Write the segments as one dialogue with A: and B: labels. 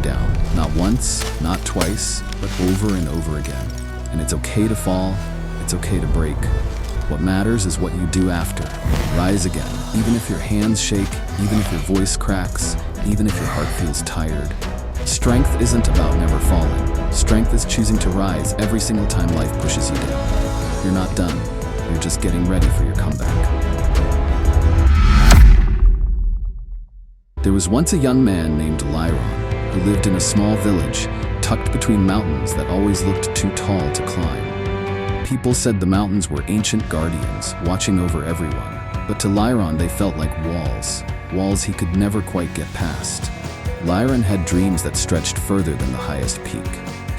A: down. Not once, not twice, but over and over again. And it's okay to fall, it's okay to break. What matters is what you do after. Rise again, even if your hands shake, even if your voice cracks, even if your heart feels tired. Strength isn't about never falling. Strength is choosing to rise every single time life pushes you down. You're not done. You're just getting ready for your comeback. There was once a young man named Liron who lived in a small village tucked between mountains that always looked too tall to climb. People said the mountains were ancient guardians watching over everyone, but to Liron they felt like walls he could never quite get past. Liron had dreams that stretched further than the highest peak.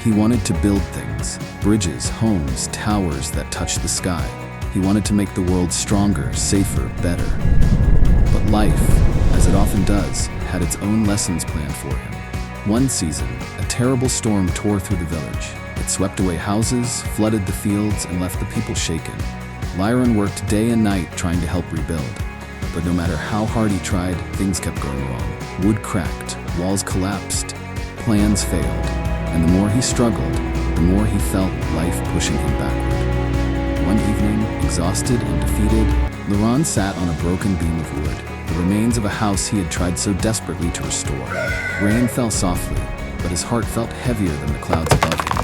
A: He wanted to build things, bridges, homes, towers that touched the sky. He wanted to make the world stronger, safer, better. But life, as it often does, had its own lessons planned for him. One season, a terrible storm tore through the village. It swept away houses, flooded the fields, and left the people shaken. Liron worked day and night trying to help rebuild. But no matter how hard he tried, things kept going wrong. Wood cracked, walls collapsed, plans failed. And the more he struggled, the more he felt life pushing him backward. One evening, exhausted and defeated, Liron sat on a broken beam of wood, the remains of a house he had tried so desperately to restore. Rain fell softly, but his heart felt heavier than the clouds above him.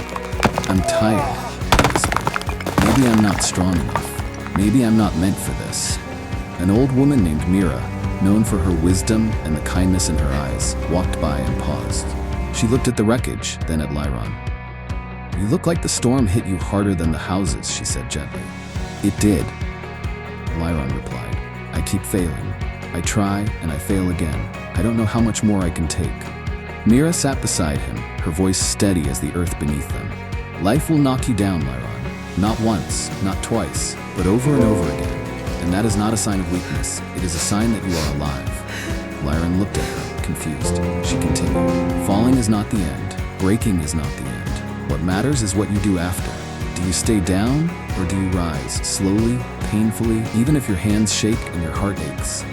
A: "I'm tired," he whispered. "Maybe I'm not strong enough. Maybe I'm not meant for this." An old woman named Mira, known for her wisdom and the kindness in her eyes, walked by and paused. She looked at the wreckage, then at Liron. "You look like the storm hit you harder than the houses," she said gently. "It did," Liron replied. "I keep failing. I try and I fail again. I don't know how much more I can take." Mira sat beside him, her voice steady as the earth beneath them. "Life will knock you down, Liron. Not once, not twice, but over and over again. And that is not a sign of weakness. It is a sign that you are alive." Liron looked at her, confused. She continued, "Falling is not the end. Breaking is not the end. What matters is what you do after. Do you stay down, or do you rise, slowly, painfully, even if your hands shake and your heart aches?"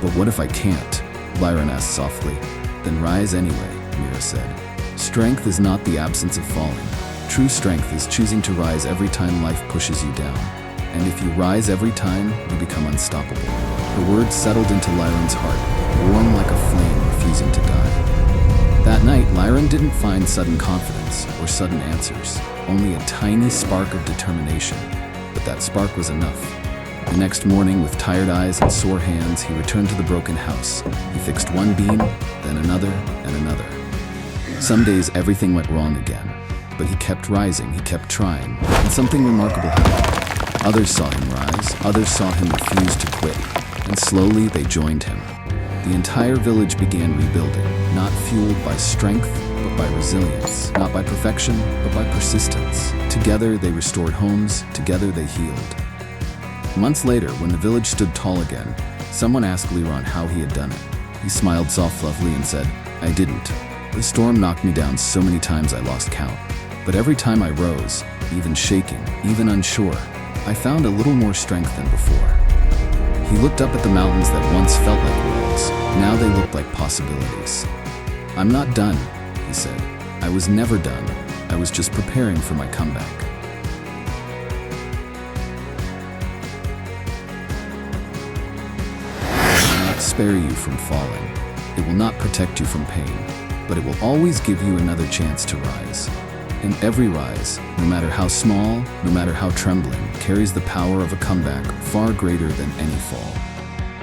A: "But what if I can't?" Liron asked softly. "Then rise anyway," Mira said. "Strength is not the absence of falling. True strength is choosing to rise every time life pushes you down. And if you rise every time, you become unstoppable." Her words settled into Liron's heart, warm like a flame refusing to die. That night, Liron didn't find sudden confidence or sudden answers, only a tiny spark of determination. But that spark was enough. The next morning, with tired eyes and sore hands, he returned to the broken house. He fixed one beam, then another and another. Some days, everything went wrong again. But he kept rising, he kept trying, and something remarkable happened. Others saw him rise, others saw him refuse to quit, and slowly they joined him. The entire village began rebuilding, not fueled by strength, but by resilience, not by perfection, but by persistence. Together they restored homes, together they healed. Months later, when the village stood tall again, someone asked Liron how he had done it. He smiled softly and said, "I didn't. The storm knocked me down so many times I lost count. But every time I rose, even shaking, even unsure, I found a little more strength than before." He looked up at the mountains that once felt like walls. Now they looked like possibilities. "I'm not done," he said. "I was never done. I was just preparing for my comeback." It will not spare you from falling. It will not protect you from pain, but it will always give you another chance to rise. And every rise, no matter how small, no matter how trembling, carries the power of a comeback far greater than any fall.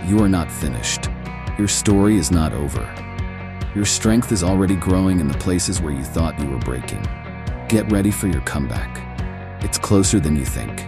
A: You are not finished. Your story is not over. Your strength is already growing in the places where you thought you were breaking. Get ready for your comeback. It's closer than you think.